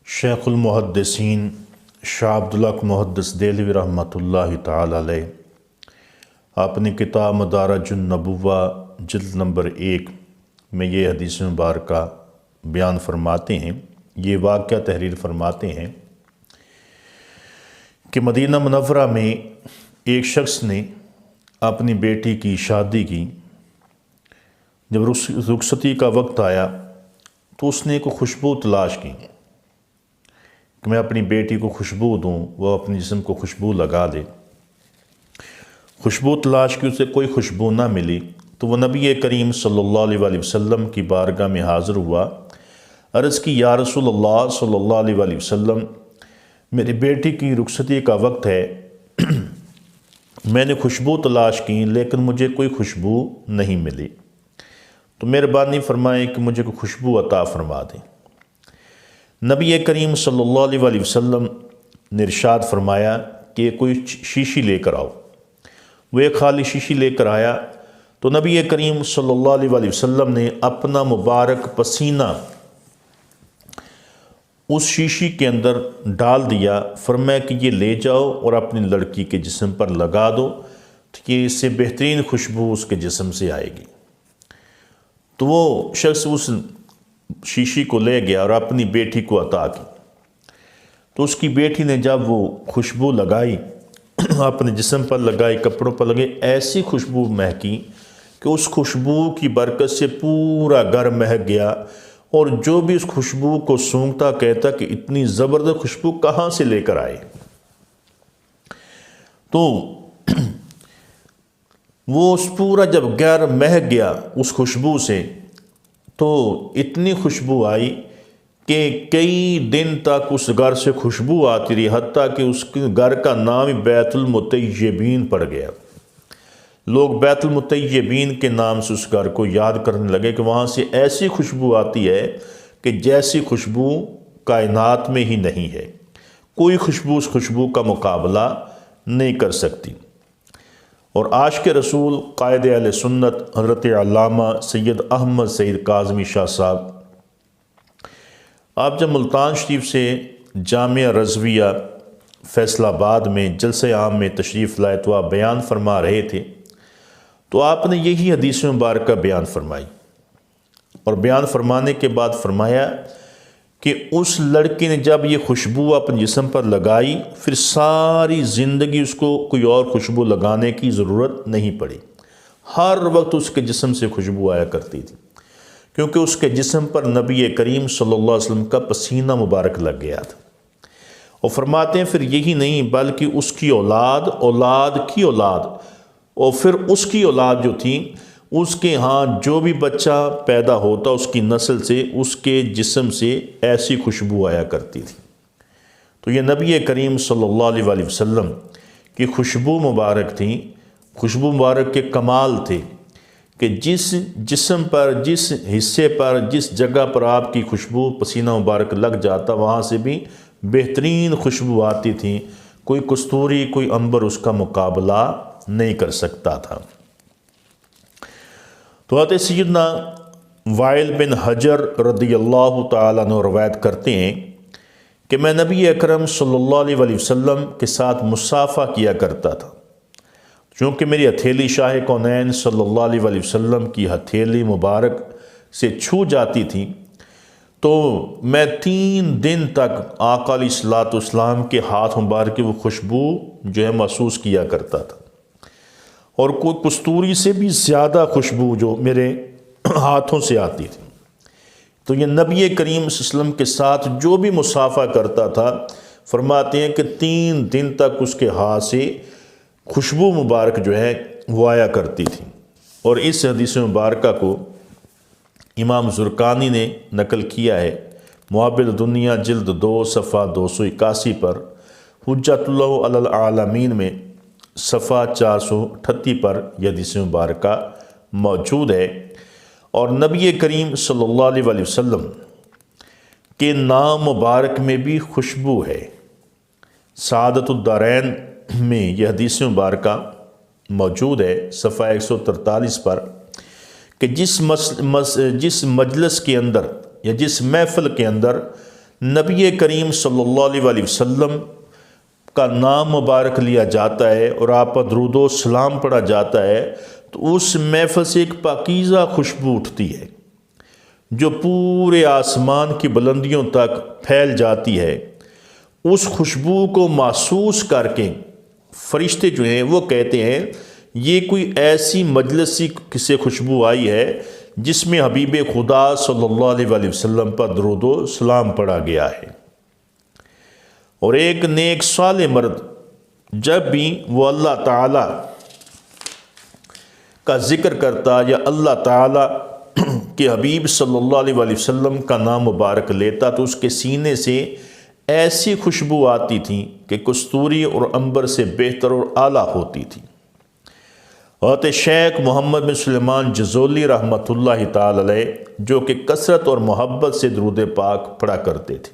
शेखुल मुहद्दिसीन शाह अब्दुल हक मुहद्दिस देहलवी रहमतुल्लाहि ताला अलैह अपनी किताब मदारिजुन नबुव्वा जिल्द नंबर 1 में ये हदीस मुबारक बयान फरमाते हैं। ये वाक़या तहरीर फरमाते हैं कि मदीना मुनव्वरा में एक शख्स ने अपनी बेटी की शादी की। जब रुखसती का वक्त आया तो उसने एक खुशबू तलाश की कि मैं अपनी बेटी को खुशबू दूँ, वह अपने जिस्म को खुशबू लगा दे। खुशबू तलाश की, उसे कोई खुशबू ना मिली तो वह नबी करीम सल्लल्लाहु अलैहि वसल्लम की बारगाह में हाज़िर हुआ। अर्ज़ की, या रसूलल्लाह सल्लल्लाहु अलैहि वसल्लम, मेरी बेटी की रुखसती का वक्त है। मैंने खुशबू तलाश की लेकिन मुझे कोई खुशबू नहीं मिली, तो मेहरबानी फरमाएं कि मुझे कोई खुशबू अता फरमा दें। नबी करीम सल्लल्लाहु अलैहि वसल्लम ने इरशाद फरमाया कि कोई शीशी लेकर आओ। वो एक खाली शीशी लेकर आया तो नबी करीम सल्लल्लाहु अलैहि वसल्लम ने अपना मुबारक पसीना उस शीशी के अंदर डाल दिया। फरमाया कि ये ले जाओ और अपनी लड़की के जिस्म पर लगा दो कि इससे बेहतरीन खुशबू उसके जिस्म से आएगी। तो वो शख्स उस शीशी को ले गया और अपनी बेटी को अता की। तो उसकी बेटी ने जब वो खुशबू लगाई, अपने जिस्म पर लगाई, कपड़ों पर लगे, ऐसी खुशबू महकी कि उस खुशबू की बरकत से पूरा घर महक गया। और जो भी उस खुशबू को सूंघता कहता कि इतनी ज़बरदस्त खुशबू कहाँ से लेकर आए। तो वो उस पूरा जब घर महक गया उस खुशबू से, तो इतनी खुशबू आई कि कई दिन तक उस घर से खुशबू आती रही, हत्ता कि उसके घर का नाम ही बैतुल मुतय्यबीन पड़ गया। लोग बैतुल मुतय्यबीन के नाम से उस घर को याद करने लगे कि वहाँ से ऐसी खुशबू आती है कि जैसी खुशबू कायनात में ही नहीं है। कोई खुशबू उस खुशबू का मुकाबला नहीं कर सकती। और आशिक़ रसूल क़ायद अहले सुन्नत हज़रत अल्लामा सैयद अहमद सईद काज़मी शाह साहब, आप जब मुल्तान शरीफ से जामिया रज़विया फैसलाबाद में जलसे आम में तशरीफ़ लाए तो आप बयान फरमा रहे थे, तो आपने यही हदीस मुबारक का बयान फरमाई। और बयान फरमाने के बाद फरमाया कि उस लड़की ने जब ये खुशबू अपने जिस्म पर लगाई, फिर सारी ज़िंदगी उसको कोई और खुशबू लगाने की ज़रूरत नहीं पड़ी। हर वक्त उसके जिस्म से खुशबू आया करती थी, क्योंकि उसके जिस्म पर नबी करीम सल्लल्लाहु अलैहि वसल्लम का पसीना मुबारक लग गया था। और फरमाते हैं फिर यही नहीं बल्कि उसकी औलाद, औलाद की औलाद, और फिर उसकी औलाद जो थी, उसके यहाँ जो भी बच्चा पैदा होता उसकी नस्ल से, उसके जिस्म से ऐसी खुशबू आया करती थी। तो ये नबी करीम सल्लल्लाहु अलैहि वसल्लम की खुशबू मुबारक थी। खुशबू मुबारक के कमाल थे कि जिस जिस्म पर, जिस हिस्से पर, जिस जगह पर आपकी खुशबू पसीना मुबारक लग जाता, वहाँ से भी बेहतरीन खुशबू आती थी। कोई कस्तूरी, कोई अंबर उसका मुकाबला नहीं कर सकता था। तो हज़रत सैयदना वाइल बिन हजर रदियल्लाहु ताला अन्हु रवायत करते हैं कि मैं नबी अकरम सल्लल्लाहु अलैहि वसल्लम के साथ मुसाफ़ा किया करता था। चूँकि मेरी हथेली शाह कौनैन सल्लल्लाहु अलैहि वसल्लम की हथेली मुबारक से छू जाती थी, तो मैं 3 दिन तक आका अलैहिस्सलाम के हाथ मुबारक की वो खुशबू जो है महसूस किया करता था। और कोई कस्तूरी से भी ज़्यादा खुशबू जो मेरे हाथों से आती थी। तो ये नबी करीम सल्लल्लाहु अलैहि वसल्लम के साथ जो भी मुसाफ़ा करता था, फरमाते हैं कि 3 दिन तक उसके हाथ से खुशबू मुबारक जो है वो आया करती थी। और इस हदीस मुबारक को इमाम ज़ुरकानी ने नकल किया है मुआबिल दुनिया जिल्द 2 सफ़ा 281 पर, हुज्जतुल्लाह अलल आलमीन में सफ़ा 438 पर यह हदीस मुबारक मौजूद है। और नबी करीम सल्लल्लाहु अलैहि वसल्लम के नाम मुबारक में भी खुशबू है। सआदतुद्दारैन में यह हदीस मुबारक मौजूद है सफ़ा 143 पर कि जिस मजलिस के अंदर या जिस महफ़िल के अंदर नबी करीम सल्लल्लाहु अलैहि वसल्लम का नाम मुबारक लिया जाता है और आप पर दुरूद सलाम पढ़ा जाता है, तो उस महफिल से एक पाकीज़ा खुशबू उठती है जो पूरे आसमान की बुलंदियों तक फैल जाती है। उस खुशबू को महसूस करके फरिश्ते जो हैं वो कहते हैं ये कोई ऐसी मजलिस से खुशबू आई है जिसमें हबीब खुदा सल्लल्लाहु अलैहि वसल्लम पर दुरूद सलाम पढ़ा गया है। और एक नेक साले मर्द जब भी वो अल्लाह ताला का ज़िक्र करता या अल्लाह ताला के हबीब सल्लल्लाहु अलैहि वसल्लम का नाम मुबारक लेता, तो उसके सीने से ऐसी खुशबू आती थी कि कस्तूरी और अंबर से बेहतर और आला होती थी। हज़रत शेख मोहम्मद बिन सुलेमान जज़ोली रहमतुल्लाहि ताला अलैह, जो कि कसरत और मोहब्बत से दुरूद पाक पढ़ा करते थे,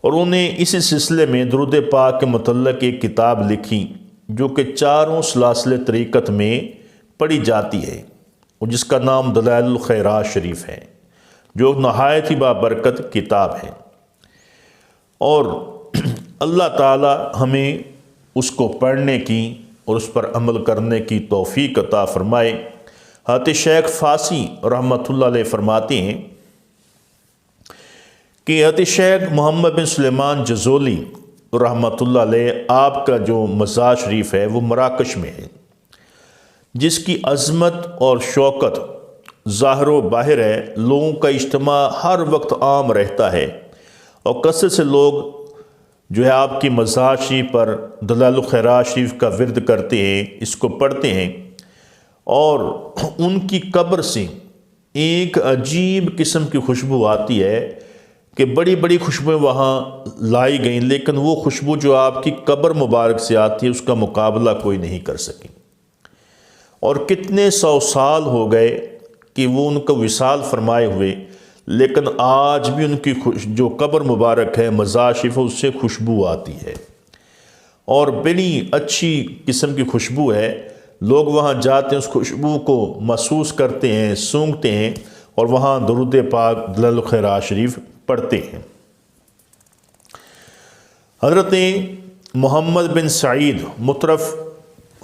और उन्हें इसी सिलसिले में दुरूद पाक के मुतल्लिक़ एक किताब लिखी जो कि चारों सलासिल तरीक़त में पढ़ी जाती है और जिसका नाम दलाइलुल खैरात शरीफ है, जो नहायत ही बाबरकत किताब है। और अल्लाह ताला हमें उसको पढ़ने की और उस पर अमल करने की तौफ़ीक़ अता फ़रमाए। हज़रत शेख फ़ासी रहमतुल्लाह अलैह फरमाते हैं कि हज़रत शेख मोहम्मद बिन सुलेमान जज़ोली रहमतुल्लाह अलैह आपका जो मज़ार शरीफ है वो मराकश में है, जिसकी अज़मत और शौकत ज़ाहिर व बाहिर है। लोगों का इज्तिमा हर वक्त आम रहता है और कसरत से लोग जो है आपकी मज़ार शरीफ पर दलाइलुल खैरात शरीफ का विर्द करते हैं, इसको पढ़ते हैं, और उनकी कब्र से एक अजीब किस्म की खुशबू आती है कि बड़ी बड़ी खुशबुएँ वहाँ लाई गई, लेकिन वो खुशबू जो आपकी कब्र मुबारक से आती है उसका मुकाबला कोई नहीं कर सकी। और कितने 100 साल हो गए कि वो उनको विसाल फरमाए हुए, लेकिन आज भी उनकी जो कब्र मुबारक है मज़ार शरीफ उससे खुशबू आती है और बड़ी अच्छी किस्म की खुशबू है। लोग वहाँ जाते हैं, उस खुशबू को महसूस करते हैं, सूंघते हैं और वहाँ दुरूद पाक दलाइलुल खैरात शरीफ पढ़ते हैं। हज़रत मोहम्मद बिन सईद मुतरफ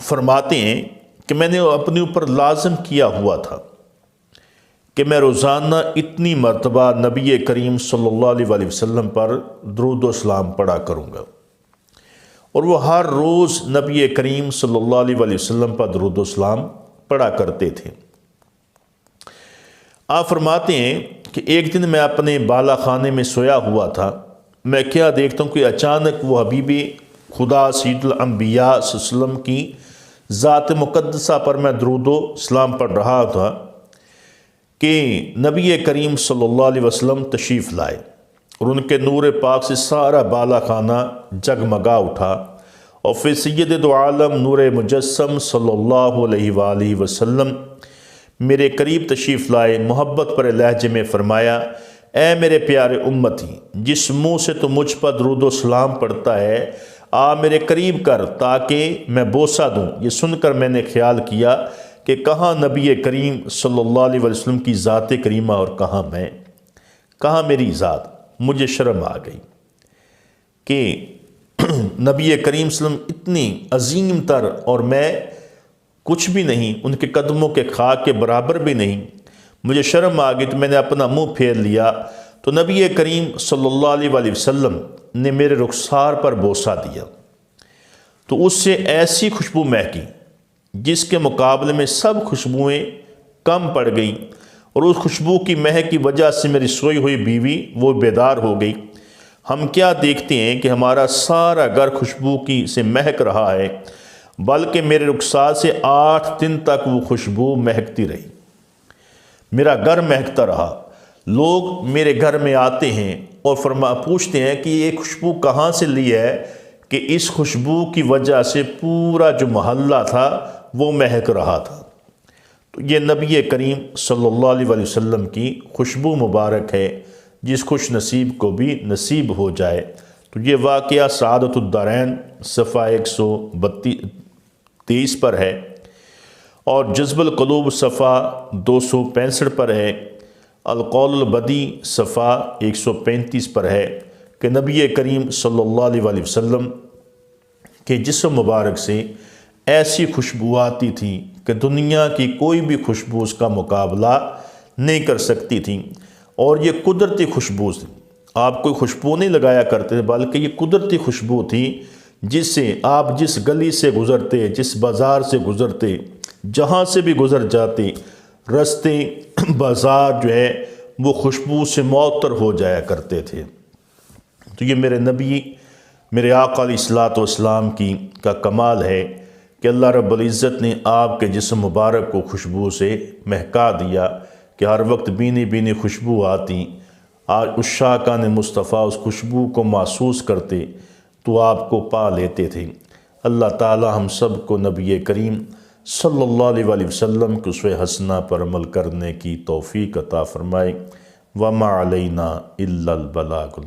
फरमाते हैं कि मैंने अपने ऊपर लाज़िम किया हुआ था कि मैं रोज़ाना इतनी मरतबा नबी करीम सल्लल्लाहु अलैहि वसल्लम पर दुरूद व सलाम पढ़ा करूँगा, और वो हर रोज़ नबी करीम सल्लल्लाहु अलैहि वसल्लम पर दुरूद व सलाम पढ़ा करते थे। आप फरमाते हैं कि एक दिन मैं अपने बाला खाने में सोया हुआ था, मैं क्या देखता हूँ कि अचानक वो हबीबी खुदा सय्यदुल अंबिया सल्लल्लाहु अलैहि वसल्लम की ज़ात मुक़द्दसा पर मैं दुरूद व सलाम पढ़ रहा था कि नबी करीम सल्लल्लाहु अलैहि वसल्लम तशरीफ़ लाए और उनके नूर पाक से सारा बाला खाना जगमगा उठा, और फिर सैयद दो आलम नूर मुजस्सम सल्लल्लाहु अलैहि वसल्लम मेरे करीब तशरीफ़ लाए। मोहब्बत पर लहजे में फ़रमाया, ए मेरे प्यारे उम्मती, जिस मुँह से तो मुझ पर दुरूद व सलाम पढ़ता है, आ मेरे करीब कर ताकि मैं बोसा दूँ। ये सुनकर मैंने ख्याल किया कि कहाँ नबी करीम सल्लल्लाहु अलैहि वसल्लम की ज़ात करीमा और कहाँ मैं, कहाँ मेरी ज़ात। मुझे शर्म आ गई कि नबी करीम सल्लल्लाहु अलैहि वसल्लम इतनी अजीम तर और मैं कुछ भी नहीं, उनके कदमों के खाक के बराबर भी नहीं। मुझे शर्म आ गई तो मैंने अपना मुंह फेर लिया, तो नबी करीम सल्लल्लाहु अलैहि वसल्लम ने मेरे रुखसार पर बोसा दिया, तो उससे ऐसी खुशबू महकी जिसके मुकाबले में सब खुशबुएँ कम पड़ गई, और उस खुशबू की महक की वजह से मेरी सोई हुई बीवी वो बेदार हो गई। हम क्या देखते हैं कि हमारा सारा घर खुशबू की से महक रहा है, बल्कि मेरे रुखसार से 8 दिन तक वो खुशबू महकती रही, मेरा घर महकता रहा। लोग मेरे घर में आते हैं और पूछते हैं कि ये खुशबू कहाँ से ली है, कि इस खुशबू की वजह से पूरा जो मोहल्ला था वो महक रहा था। तो ये नबी करीम सल्लल्लाहु अलैहि वसल्लम की खुशबू मुबारक है, जिस खुश नसीब को भी नसीब हो जाए। तो ये वाक़या सआदतुद्दारैन सफ़ा 123 पर है और जज़्बुल क़ुलूब सफ़ा 265 पर है। अल-कौल बदी सफ़ा 135 पर है कि नबी करीम सल्लल्लाहु अलैहि वसल्लम के जिस्म मुबारक से ऐसी खुशबू आती थी कि दुनिया की कोई भी खुशबू उसका मुकाबला नहीं कर सकती थी। और ये कुदरती खुशबू थी, आप कोई खुशबू नहीं लगाया करते थे, बल्कि ये कुदरती खुशबू थी जिससे आप जिस गली से गुज़रते, जिस बाज़ार से गुज़रते, जहाँ से भी गुज़र जाते, रास्ते बाज़ार जो है वो खुशबू से मुअत्तर हो जाया करते थे। तो ये मेरे नबी, मेरे आका अलैहिस्सलातु वस्सलाम की का कमाल है कि अल्लाह रब्बुल इज़्ज़त ने आपके जिस्म मुबारक को खुशबू से महका दिया कि हर वक्त बीनी बीनी खुशबू आती। आज उस शाकान मुस्तफ़ा उस खुशबू को महसूस करते तो आपको पा लेते थे। अल्लाह ताला हम सब को नबी करीम सल्लल्लाहु अलैहि वसल्लम के उसवे हसना पर अमल करने की तौफ़ीक़ अता फ़रमाए। वमा अलैना इल्लल बलागुल।